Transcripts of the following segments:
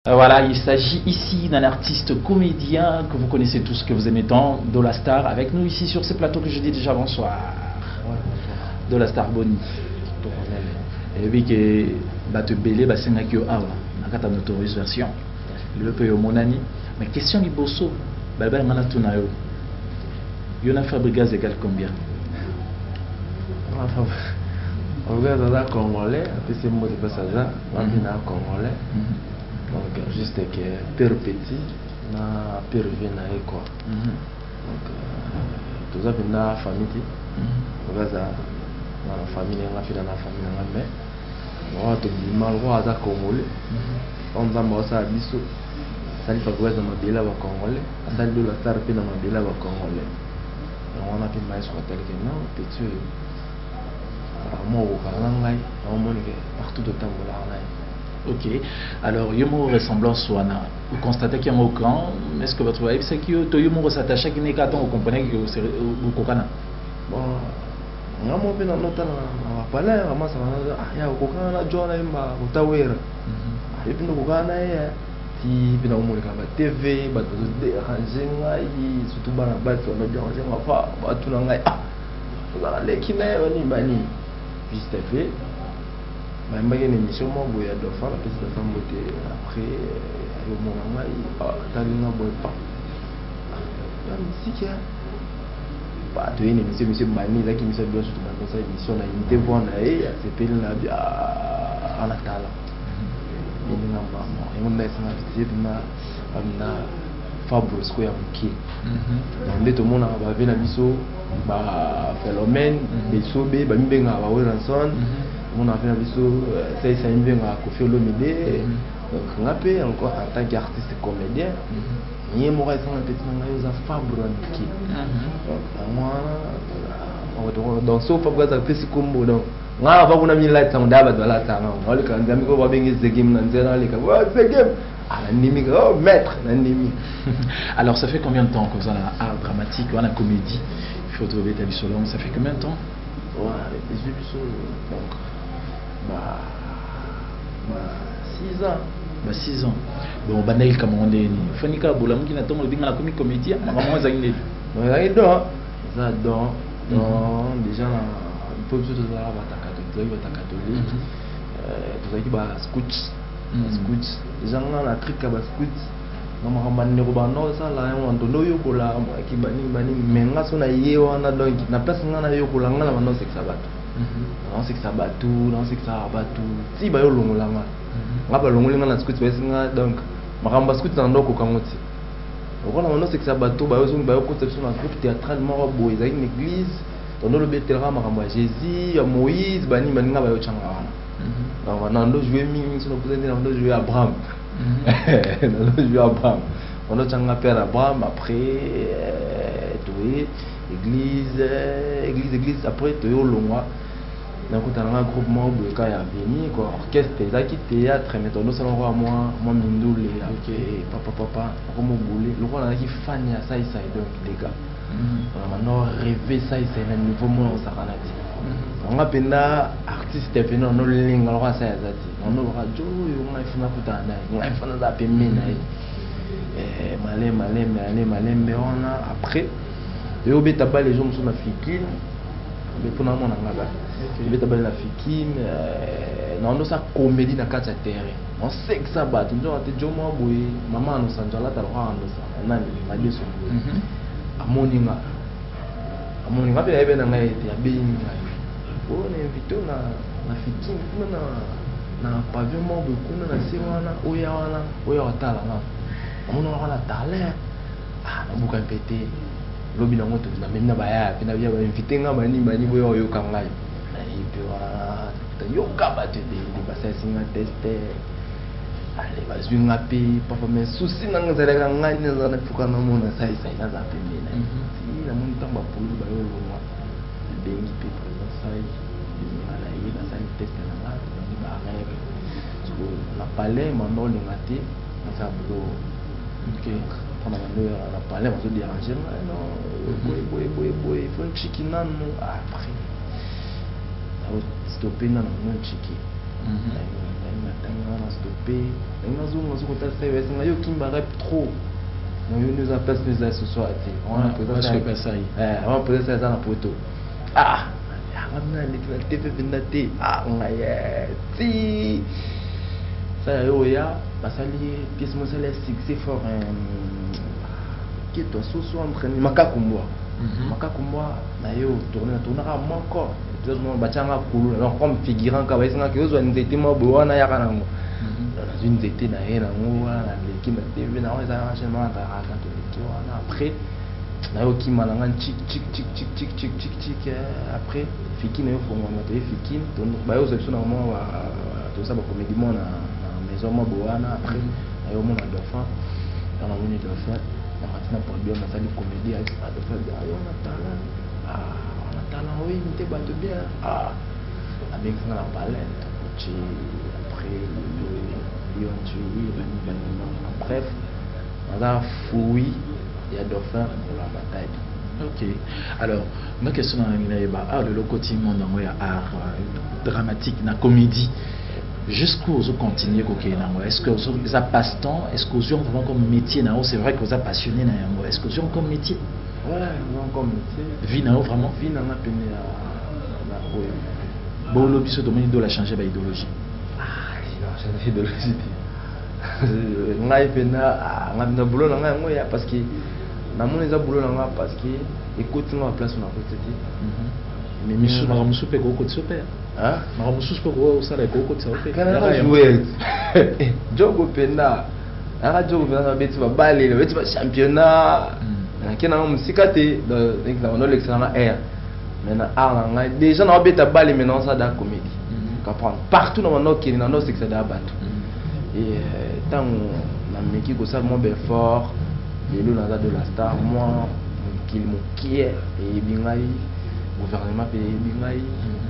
Voilà, il s'agit ici d'un artiste comédien que vous connaissez tous, que vous aimez tant, Dola Star, avec nous ici sur ce plateau que je dis déjà bonsoir. Ouais, bonsoir. Dola Star Boni. Et puis que tu belé basenga ki awa, nakata notorious version. Le peu yo monani, mais question liboso, baba ngana tuna yo. Yo na Fabregas égale combien? Fabregas est congolais, puis c'est moi qui passe ça, moi je suis congolais. Donc juste que père petit na père vient na quoi. Donc tout ça vient na famille. Fabregas na famille na fille na famille na mais moi tout mal roi za congolais. On va moi ça biso. Ça lui Fabregas na mabela ba congolais, ça lui Dola Star pe na mabela ba congolais. On a pu mais sur tel que non petit moi au Kalangai, on monte partout de temps là. Ok, alors yomo ressemblance wana, vous constatez qu'il y a un grand, est-ce que votre wife c'est que yomo s'attache à qui n'est qu'à ton, vous comprenez que c'est au kokana? Bon, on a monté dans notre palais, on a dit ah ya au kokana John Emma au Tower, et puis nous kokana si puis nous monte comme TV, bah tout déranger ngai, surtout bah la base on a dérangé ma femme, bah tout ngai ah, vous allez les kinés on y bani, juste fait. Mais je suis une émission où il y a deux femmes, après il y a mon maman, il y a une musique. Tu es une émission, monsieur Mani, qui me dit que cette émission a une dévoile, c'est pile à la tala. Il y a Fabre Square qui tout le monde a vu la mission, phénomène, des soubés, Bambenga, Ranson. On a fait un bisou, ça y est, à Kofi Olomide. Donc, on a fait encore en tant qu'artiste comédien. Il y a un petit peu de Fabre qui. Donc, moi, dans ce Fabre, ça fait ce combo. Donc, on a pas mis la tête en d'abord de la tête. On a dit qu'on va bien ce game dans ce game. Oh, maître, l'ennemi. Alors, ça fait combien de temps que vous avez un art dramatique, ou une comédie? Il faut trouver ta vie selon. Ça fait combien de temps? Ouais, les bisous. Donc. 6 ans. 6 ans. Bon, Banaïl Camerounais, Fonika Boulam qui n'a pas le bien la comédie comédien, maman Zangné. Non, il y a déjà un peu de la catholique, tout ça qui va scout. Déjà on a un truc à scout. On a un robano ça là on entend yokola qui bani menga sona yewana donc na place ngana yokola ngana bano c'est ça bato. Non c'est que ça batou, non c'est que ça batou. Si ba yo longolanga. Ngaba longolinga na scout basinga donc makamba scout na ndoko kangoti. On a non c'est que ça batou ba yo ba yo conception na groupe théâtral moko boy za une église. Dans le bétera makamba Jésus, Moïse, bani maninga ba yo changa wana. Donc on a joué mingi sur le président on a joué Abraham. On a joué Abraham. On a changa père Abraham après église après tu yo longwa. Donc on a un groupement où il y a venu quoi orchestre qui théâtre mais on a moi mindule OK papa comme boulé le roi qui fan ya ça donc les gars on a rêvé ça c'est un nouveau monde ça kanati on a penda artiste venant no linga le roi ça zati on a radio on a fina kutana on a fina za pemena malé mais on a après et au bétaba les gens sont africains mais pour moi on a ngaba il veut t'aballer la fikine non ça comédie na kati terrain on sait que ça bat ndio atejo mo boy mama no sanjala ta roha ndo sa nani madeso amoninga pe ebe na ngai te abeni ngai on invité na fikine kuna na pavillon mo boy kuna na se oya watala na amona wana talent na buka mpete lobi na moto na mena baya pe na bia ba invité nga bani boyo yo kangai yo kaba te de basa singa teste ale bazwinga pe papa mais souci nanga zaleka ngani zana fuka na mona sai na za pe mena si na mun tamba pulu ba yo lwa bengi pe présent sai ala yi na sai teste na la ni ba rêve so na palais mano le ngati na sa bulo OK on a na palais on se déranger non boy faut chicken après stopper na mon chiki on a stoppé. On a zoom, on a rep trop. On nous a passé ce soir. On a posé ça. On a posé ça dans la poteau. Ah, on a les TV vindate. Ah, on a si. Ça y est, parce que les pièces moi ça les succès fort. Qui toi sous entraîné makakumwa. Makakumwa na yo tourner encore. Exactement bachanga kulu alors comme figurant ka baisanga que zo nzete mo boana ya kana ngo. Dans une nzete na yena ngo na l'équipe de TV na za enchaînement à catholique wana après na yo ki malanga chic après fiki na yo fongo na te fiki donc ba yo zo na mo wa to ça ba comédie mo na maison mo boana après na yo mo na dauphin dans la moni dauphin na matina pour bien na sali comédie à dauphin on a talent on a talent oui mais t'es battu bien avec ça la palette après bref on a fouillé il y a dauphin pour la bataille. Ok. Alors, ma question est le côté monde art dramatique, la comédie. Jusqu'où vous continuez est-ce que vous avez passe-temps, est-ce que vous avez vraiment comme métier c'est vrai que vous êtes passionné est-ce que vous avez comme métier? Ouais, comme métier. Vie vraiment? Vie n'a pas peine à bon le biso domaine doit la changer d'idéologie. Il a changé d'idéologie. Ngai pena ngabina boulot na ngai ngoya parce que na mon eza boulot na ngai parce que écoute nga place na côté mais misu mara musu pe ko côté super hein mara musu pe ko sala ko côté ça fait kana jouer jogo pena ara jogo pena beti ba balé beti ba championnat na kena musika te dans l'excellent air mais na art na ngai déjà na beta balé maintenant ça da comédie comprendre partout dans mon ok na no c'est que ça da bateau et tant na meki ko ça mon fort et le nada de la star moi qui est et bingai gouvernement pays bingai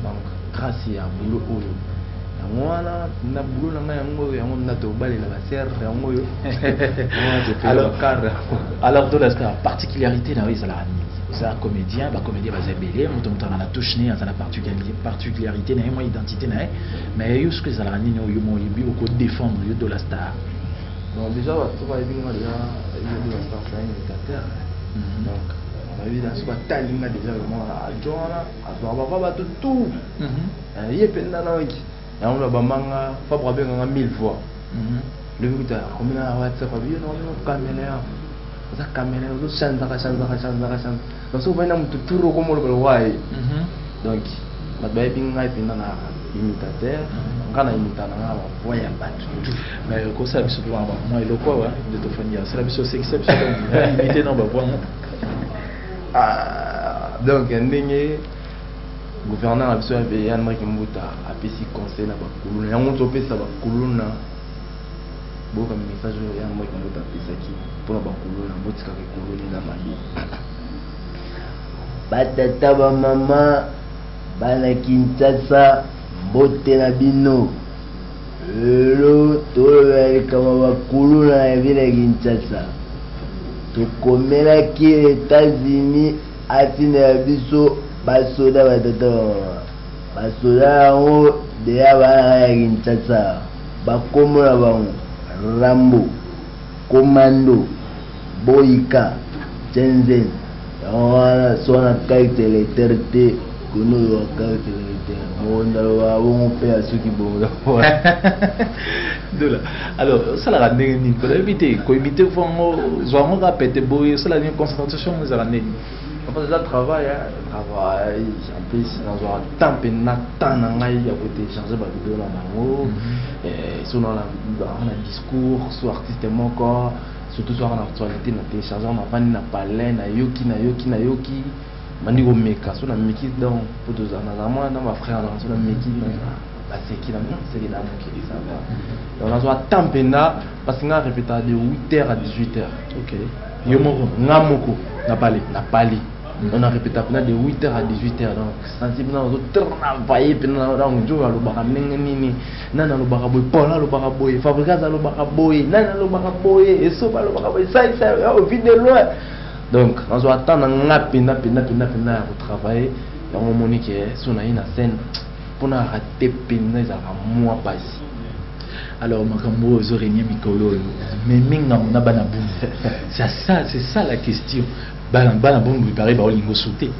donc grâce à boulot oyo yango na boulot na yango yango na to bali na ba serre yango yo alors de la star particularité na oui ça la c'est un comédien comédien va zébélé on tombe dans la touche né ça la particularité na moi identité na mais yo ce que ça la ni yo mo yibi ko défendre yo de la star. Non, déjà tu vas bien déjà de la star c'est un indicateur donc on a vu dans ce talinga déjà vraiment à Joana à va tout il est pendant là et on va manga fa brabe nga 1000 fois le but comme là WhatsApp bien non caméra ça caméra on change donc ça va na mutu turo comme le wai donc la baby ngai pendant na imitateur kana imitana na voya batu mais ko ça biso pour moi il quoi ouais de te faire c'est la biso c'est exceptionnel imiter non ba voix donc ndenge gouverneur a besoin de Yann Mbuta a pesi conseil na ba kuluna yango to pesa ba kuluna boka message ya Yann Mbuta pesaki pour ba kuluna botika ke kuluna na mali batata ba mama bana Kinshasa bote na bino lelo tolobeli kama bakuluna ya vile Kinshasa tokomelaki États-Unis atina ya biso basoda batata bamama basoda yango deya bana ya Kinshasa bakomona bango Rambo Komando Boyika Jenzen yango wana so na caractère te kono yo caractère on a bon père ceux qui bon de là alors ça la ramener ni pour éviter ko imiter vraiment zo nga pété boy ça la une concentration nous a ramener en fait ça travail en plus dans un temps na ngai à côté changer ba vidéo na bango et sur dans la discours sur artiste moko surtout sur l'actualité na télécharger na vani na palais na yoki mani go meka so na meki donc pour deux ans na moi na ma frère na so na meki na ba c'est qui na c'est qui na moki ça va donc on a temps pena parce que on répète de 8h à 18h OK yo moko ngamoko na pali on a répété de 8h à 18h donc sensible na zo travailler pena donc jo lo baka nini nana lo baka boy Paula lo baka boy Fabrice lo baka boy nana lo baka boy et so ba lo baka boy ça au vide de loin donc on doit attendre nga pena pour travailler dans mon monique sur na scène pour na rater pena za moi pas Alors makambo ozorenia mikolo mais minga mona bana boum. C'est ça la question. Bana boum préparé ba olingo sauter.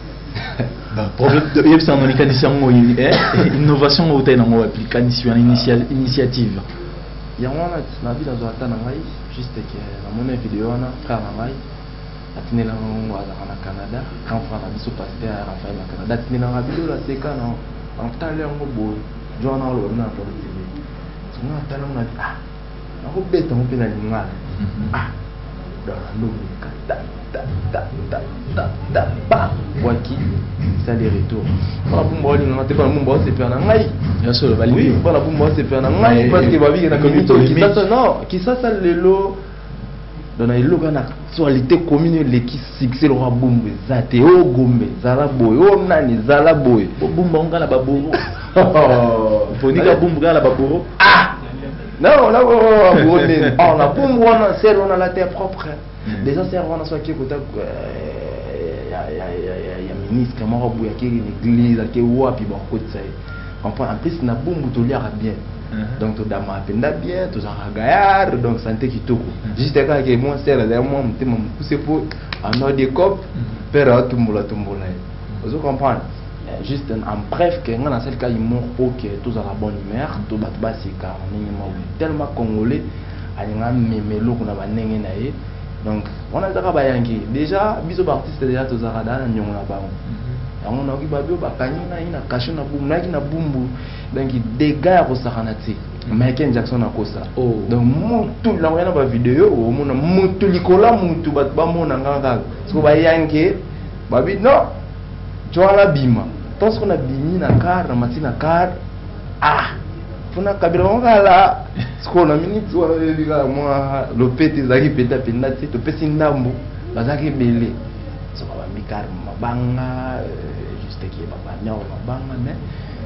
Problème de yebsa non ikanisi ngo innovation au tena ngo application initiative. Yango na bi dans ata na ngai juste que na mona vidéo na frère na ngai atinela ngo na Canada quand frère na biso pasteur Raphaël na Canada atinela vidéo la seka na en tale ngo boy Joana lo na to TV. Nga tale ngo na na ko beta mo pena lingala. Dans la logique Waki, ça les retours. Voilà pour moi, il n'y a pas de monde, c'est pas un aïe. Bien sûr, oui, voilà pour moi, c'est pas un aïe. Parce que Babi est dans la communauté. Qui ça, ça le lot. Dans la lot, on a actualité commune, les qui succès le raboum, zate, oh gombe, zalaboy, oh nani, zalaboy. Boum, on a la baboro. Bonica boum, la baboro. Ah! Non, là, on a boum, on a celle, on a la terre propre. Déjà, c'est un soit qui est il y a ministre, il y a une église, il y a en plus, il y a un bon bouton bien. Donc, tu as bien, tu as gaillard, donc santé qui toque. Juste quand il y a mon serre, moi, je me pousse pour un autre décop, père, tout le monde. Vous comprenez? Juste en bref, que dans ce cas, il montre que tous à la bonne humeur, tout va passer car on est tellement congolais, il y a un mélo qu'on a n'engagé. Donc, on a déjà, biso artiste déjà tous à la nyonga ba. On a vu babio ba kanina ina kasho na boum na bumbu. Donc des gars ko sakanati. Michael Jackson a kosa. Donc mutu la wana ba vidéo o mona mutu likola mutu ba mona nganga. So ba yanke babi non. Joala bima. Tant qu'on a bini na car na matina car. Funa kabila ngala skona minute wa biga moi lopete zaki peta penati to pesi ndambo bazaki belé so ba mikar mabanga juste qui baba nyao mabanga mais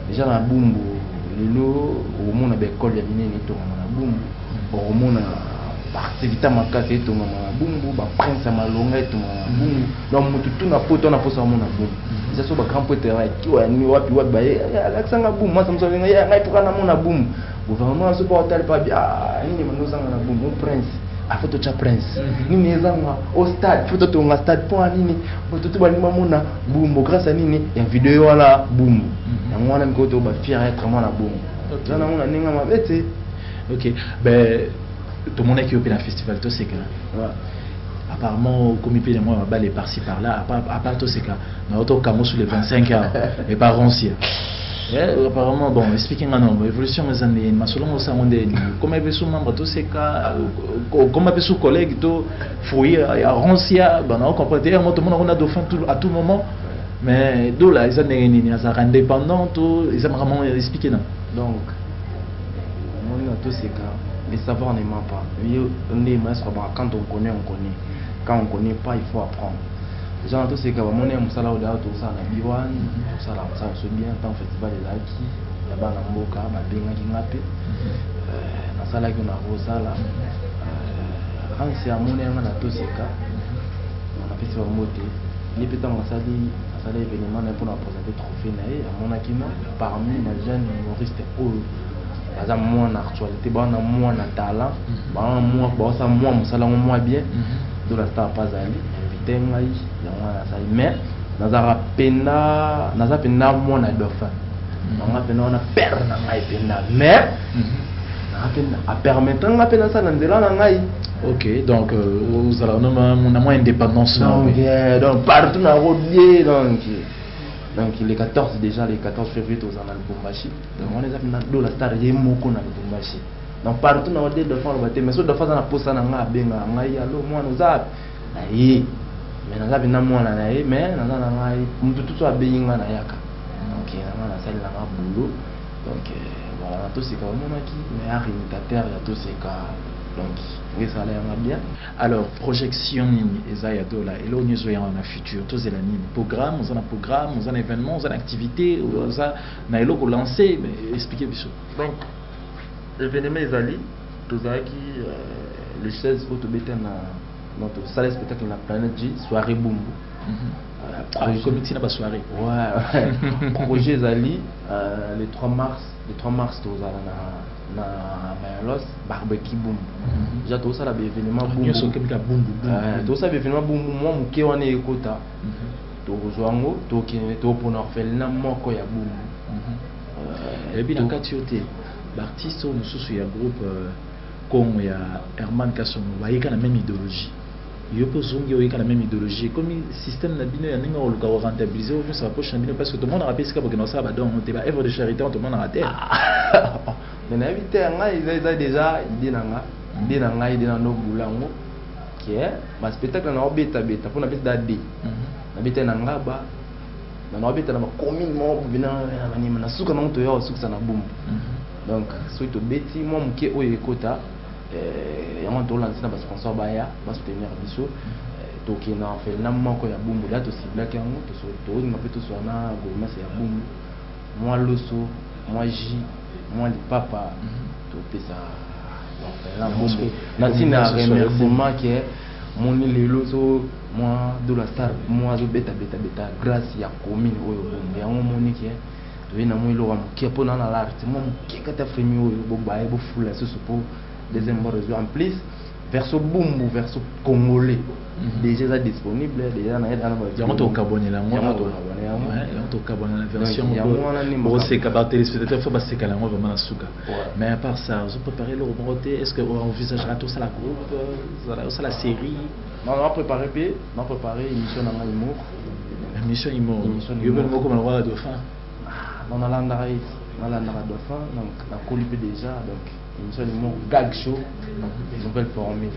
déjà na bumbu lelo au mona be école ya minene to na bumbu au mona activité makasi to na bumbu ba prince malonga to na bumbu donc mutu tuna poto na posa mona bumbu c'est ça ba grand pote qui wa ni wapi wa ba alaksanga bumbu moi ça me souvient ya ngai tukana mona bumbu gouvernement se pas tel pas bien ni manoza na bumbu prince a photo cha prince nini ezanga au stade photo to nga stade point nini photo to bali mamona bumbu grâce à nini ya vidéo wala bumbu yango wana mko to ba fier être moi na bumbu jana mona ninga mabete. OK, ben tout le monde qui est au festival tout c'est que apparemment comme il paye moi balle par-ci par-là à part tout c'est que na auto camo sur les 25 heures et pas roncier. Apparemment bon expliquez moi non évolution mes années ma selon ça on est comme avait sous membre tout c'est que comme avait sous collègue tout fouiller à roncier ben on comprend moi tout le monde on a dauphin à tout moment mais d'où là ils années ni ça indépendant tout ils aiment vraiment expliquer non donc on a tout c'est que les savoirs ne mentent pas. Quand on connaît, on connaît. Quand on ne connaît pas, il faut apprendre. Les gens, tout c'est que mon aime ça là tout ça na biwan, tout ça là ça se bien tant festival des acquis, là-bas na mboka, ba benga ki ngape. Na sala ki na rosa là. Quand c'est à mon aime na tout c'est que on a fait sur moté. Les pétants on ça dit événement pour nous présenter trophée na et à mon akina parmi les jeunes humoristes par moi en actualité bah on moi en talent bah moi bah ça moi musala moi bien de la star pas ali invité ngai ya mwana ça mais nazara pena moi na dauphin on a pena on a perdre na ngai pena mais a permettre nga pena ça na ndela na ngai. OK, donc vous allez on a moins indépendance donc partout na rodier donc les 14 déjà les 14 février aux en Lubumbashi donc on les a dans la star yemoko na Lubumbashi donc partout na odé de faire le bâtiment mais so de faire na posa na nga benga ngai allo moi nous a ayi mais na bina moi na ayi mais na ngai mutu tout a benga na yaka donc na salle na boulot donc voilà tout c'est comme moi qui mais à imitateur ya tout c'est ka donc oui ça a l'air bien. Alors projection ezaya dola et là on est en la futur tous les années programme on a programme on a événement on a activité on a na elo ko lancer mais expliquez biso. Donc événement ezali tozaki le 16 août beta na notre salle spectacle na Planète J soirée bumbu. Comité na ba soirée. Ouais. Projet ezali le 3 mars tozala na Mayalos barbecue boom déjà tout ça la événement boom yo so kemika boom tout ça événement boom moi muke wana ekota to joango to kene to pona orphelina moko ya boom et puis la katiote l'artiste au mususu ya groupe comme ya Herman Kasongo bayeka la même idéologie yo peut zongi oyeka la même idéologie comme système na bino ya ninga oluka rentabiliser au ça poche na bino parce que tout le monde a rappelé que pour ça ba donc on te ba œuvre de charité tout le monde a raté mais na vite nga ils déjà idée nanga idée na no bulango qui est ba spectacle na obeta beta pour na beta dé na beta nanga ba na obeta na commune mo bina na manima na suka na to yo suka na boom donc so to beti mo muke oyo ekota yango to lancer na ba sponsor baya ba soutenir biso to ki na fait na moko ya boom là to cible ki yango to so to na peut to so na goma c'est ya boom moi loso moi j moi li papa to pesa donc là boom na sina remerciement que mon lelo so moi de la star moi zo beta grâce ya commune oyo boom yango moni ki to ina mo ilo wa muke pona na l'art mo muke kata fremi oyo bo bae bo fula so pour deuxième réseau en plus verso boom ou verso congolais déjà disponible déjà na yango to kabonela la version bon c'est ka ba téléspectateur faut passer kala vraiment na suka mais à part ça je préparer le remonter est-ce que on envisagera tout ça la groupe ça la série on va préparer émission na humour émission humour yo ben moko na roi dauphin on a l'andara dauphin donc la colipé déjà donc émission humour gag show nouvelle formule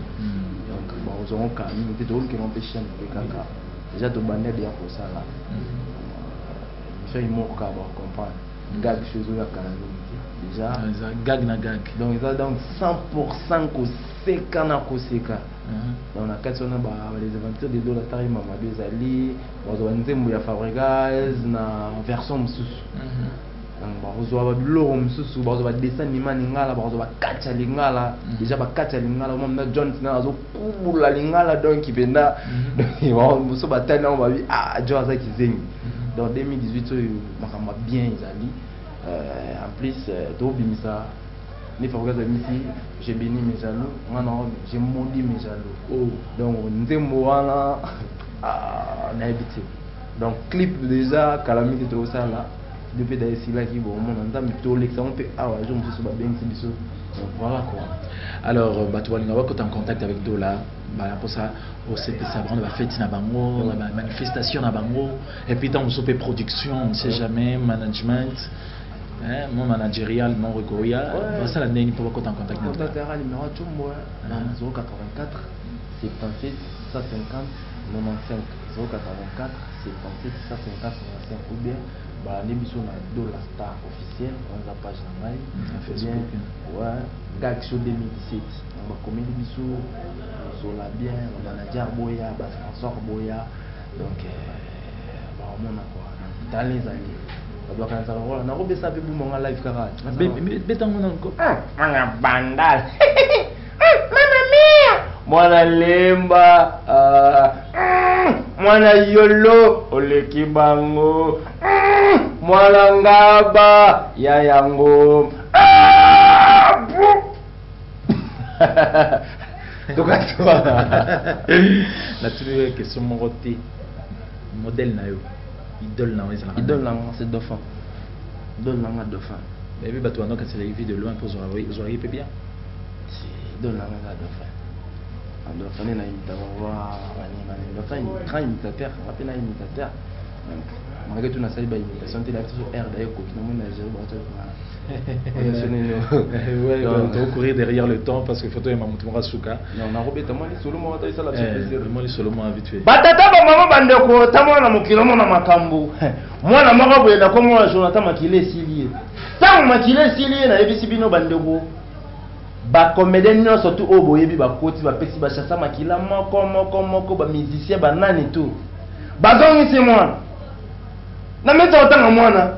donc bon nous aurons quand même peut-être qui vont pêcher un peu déjà de banner déjà pour ça là émission humour ka ba comprendre gag show ya kanalo déjà gag na gag donc ça donc 100% ko seka na ko seka donc na kati on a les aventures de dollars tari mama bezali bazo nzembo ya Fabregas na version mususu bakozwa biloko mosusu bakozwa dessin animé lingala bakozwa bakati ya lingala déjà bakati ya lingala mo na John Cena azokubula lingala donc ipenda mosusu batali nango babi jo aza kizengi donc 2018 oyo makambo bien ezali en plus tobimisa ni Fabregas amisi j'ai béni mes jaloux ngana j'ai maudit mes jaloux donc nzembo wana nayebi te donc clip déjà calamité to ça là depuis d'ailleurs si là qui bon on entend plutôt l'exemple on peut je me suis pas bien biso voilà quoi alors toi on va en contact avec Dola pour ça au CP Sabran va fête na bango na manifestation na bango et puis tant on peut production on sait jamais management mon managérial mon recoria ça la neni pour en contact avec Dola numéro chumbo 084 77 150 95 084 77 150 95 ou bien bah les bisous na Dola Star officiel on a page na mai Facebook ouais gag show 2017 on va commettre des bisous sur la bien on manager boya ba sponsor boya donc bah on a quoi dans les années on doit quand ça voilà na robé ça pe bu mon live kara betango na ko manga bandal mama mia mwana lemba mwana yolo oleki bango mwana ngaba ya yango la toute question moroté modèle na yo idole na yo idole na c'est dauphin idole na dauphin mais bi bato wana kasi la vie de loin pour zoyer peut bien si idole na dauphin on doit faire na imitateur grand imitateur rappel na imitateur donc malgré tout na sali ba imitation te la sur R d'ailleurs ko kina mo na jero ba to ouais on doit courir derrière le temps parce que photo ya mamutu Rasuka non na robeta moi li solo mo ta isa la surprise moi li solo mo vite fait batata ba mama bandeko tamo na mokilo mo na makambo mwana moko boye na ko mo Jonathan Makile silie tant Makile silie na ebisi bino bandeko ba comédien non surtout au boyebi ba koti ba pesi ba chassa Makila moko ba musicien ba nani tout ba gongi c'est moi na meta otanga mwana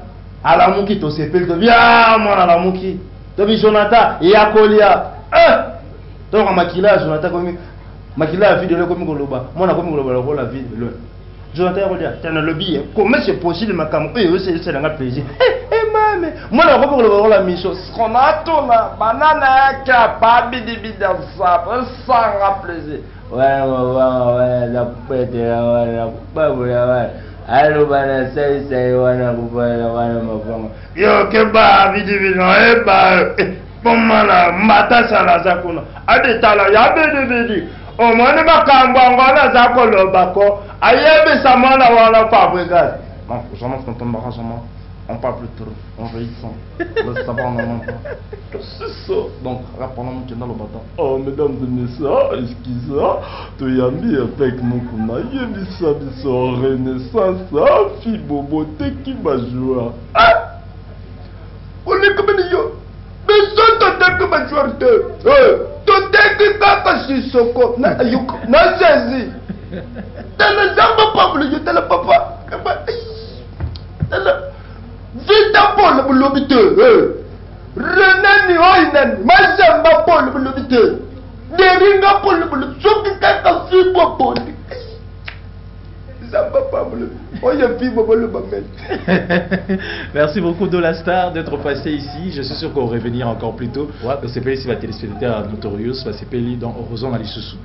ala muki to sepel to bia mwana la muki to bi Jonathan ya kolia to ka Makila Jonathan komi Makila video le komi koloba mwana komi koloba la video le Jonathan ya kolia tana lobby comment c'est possible makam c'est nga plaisir mais moi la robe le la mission ce qu'on a tout là banana qui a pas bidi bidi ça sans plaisir ouais la pète la pas ouais allo bana sai wana kubala wana mafanga yo ke ba bidi bidi no ba pomala mata sala zakuna ade tala ya bidi o mone bakamba ngona zakolo bako ayebe samana wala fabrikas non vraiment c'est un embarrassement on parle plus trop on veut le savoir non pas c'est ça donc rappelons nous dans le bâton oh mesdames et messieurs excusez tu y as mis avec nous qu'on a yebisa biso renaissance fi bobote qui va jouer ah on est comme yo mais ça t'as que ma joueur de tu t'es que kaka sisoko na yuko na sezi tele zamba pablo yo tele papa tele vita pole bulobite renani hoinen mazamba pole bulobite deringa pole bulobite soki kaka fibo pole zamba pablo oye fibo pole bamel. Merci beaucoup Dolastar d'être passé ici. Je suis sûr qu'on va revenir encore plus tôt. Ouais. C'est pas ici la téléspectateur Notorious, c'est pas ici dans Horizon à l'Issousou.